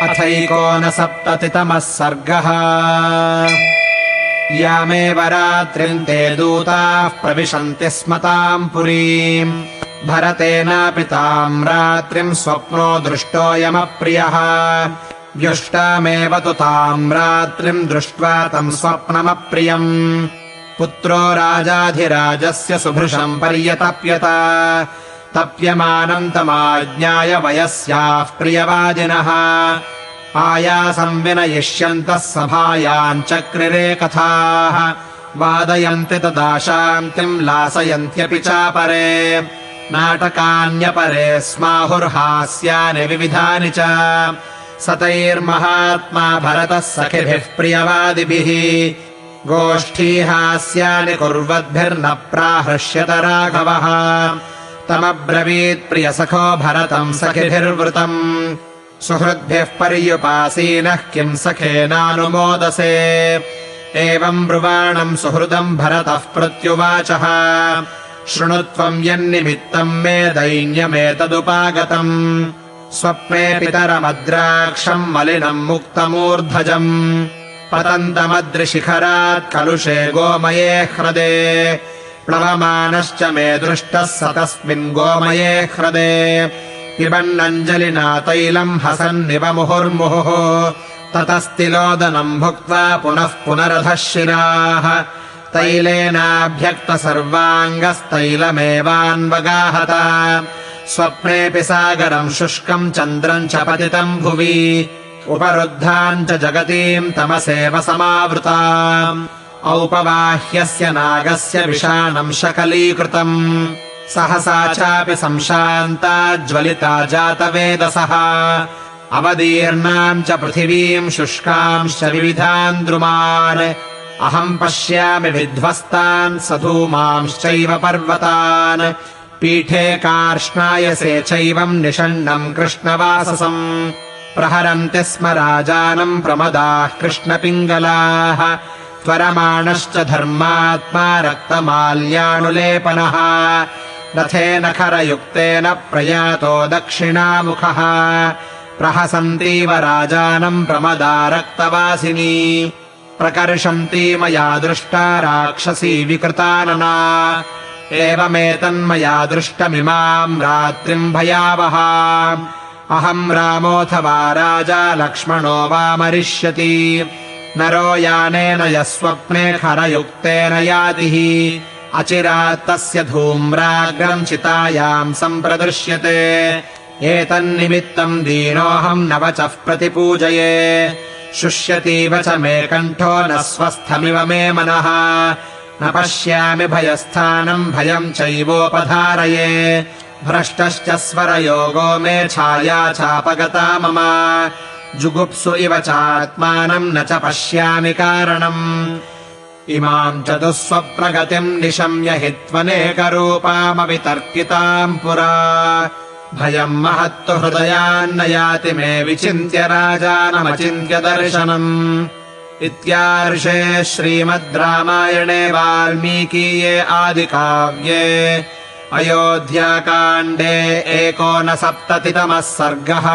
अथैकोनसप्ततितमः सर्गः। यामेव रात्रिम् ते दूताः प्रविशन्ति स्म ताम् पुरीम्। भरतेनापि ताम् रात्रिम् स्वप्नो दृष्टोऽयमप्रियः। व्युष्टामेव तु ताम् रात्रिम् दृष्ट्वा तम् स्वप्नमप्रियम्। पुत्रो राजाधिराजस्य सुभृशम् पर्यतप्यत। तप्यमानम् तमाज्ञाय वयस्याः प्रियवादिनः। आयासम् विनयिष्यन्तः सभायाम् चक्रिरे कथाः। वादयन्ति तदा शान्तिम् लासयन्त्यपि चापरे। नाटकान्यपरे स्माहुर्हास्यानि विविधानि च। सतैर्महात्मा भरतः सखिभिः प्रियवादिभिः। गोष्ठीहास्यानि कुर्वद्भिर्न प्राहृष्यत राघवः। तमब्रवीत् प्रियसखो भरतम् सखिभिर्वृतम्। सुहृद्भिः पर्युपासीनः किम् सखेनानुमोदसे। एवम् ब्रुवाणम् सुहृदम् भरतः प्रत्युवाचः। शृणुत्वम् यन्निमित्तम् मे दैन्यमेतदुपागतम्। स्वप्ने पितरमद्राक्षम् मलिनम् मुक्तमूर्धजम्। पतन्तमद्रिशिखरात् कलुषे गोमये ह्रदे। प्लवमानश्च मे दृष्टः स तस्मिन् गोमये ह्रदे। पिबन्नञ्जलिना तैलम् हसन्निव मुहुर्मुहुः। ततस्तिलोदनम् भुक्त्वा पुनः पुनरधः शिराः। तैलेनाभ्यक्तसर्वाङ्गस्तैलमेवान्वगाहत। स्वप्नेऽपि सागरम् शुष्कम् चन्द्रम् च पतितम् भुवि। उपरुद्धाम् च जगतीम् तमसेव समावृताम्। औपवाह्यस्य नागस्य विषाणम् शकलीकृतम्। सहसा चापि संशान्ता ज्वलिता जातवेदसः। अवदीर्णाम् च पृथिवीम् शुष्कांश्च विविधान् द्रुमान्। अहम् पश्यामि विध्वस्तान् सधूमांश्चैव पर्वतान्। पीठे कार्ष्णायसे चैवम् निषण्णम् कृष्णवाससम्। प्रहरन्ति स्म राजानम् प्रमदाः कृष्णपिङ्गलाः। त्वरमाणश्च धर्मात्मा रक्तमाल्यानुलेपनः। रथेन खरयुक्तेन प्रयातो दक्षिणामुखः। प्रहसन्तीव राजानम् प्रमदा रक्तवासिनी। प्रकर्षन्ती मया दृष्टा राक्षसी विकृतानना। एवमेतन्मया दृष्टमिमाम् रात्रिम् भयावहा। अहम् रामोऽथवा राजा लक्ष्मणो वा मरिष्यति। नरो यानेन यः स्वप्ने खरयुक्तेन यातिः। अचिरात् तस्य धूम्राग्रम् चितायाम् सम्प्रदृश्यते। एतन्निमित्तम् दीनोऽहम् न वचः प्रतिपूजये। शुष्यतीव च मे कण्ठो न स्वस्थमिव मे मनः। न पश्यामि भयस्थानम् भयम् चैवोपधारये। भ्रष्टश्च स्वरयोगो मे छाया चापगता मम। जुगुप्सु इव चात्मानम् न च पश्यामि कारणम्। इमाम् च दुःस्वप्नगतिम् निशम्य हि त्वनेकरूपामवितर्किताम् पुरा। भयम् महत्तु हृदयान्न याति मे विचिन्त्य राजानमचिन्त्य दर्शनम्। इत्यार्षे श्रीमद् रामायणे वाल्मीकीये आदिकाव्ये अयोध्याकाण्डे 59तमः सर्गः।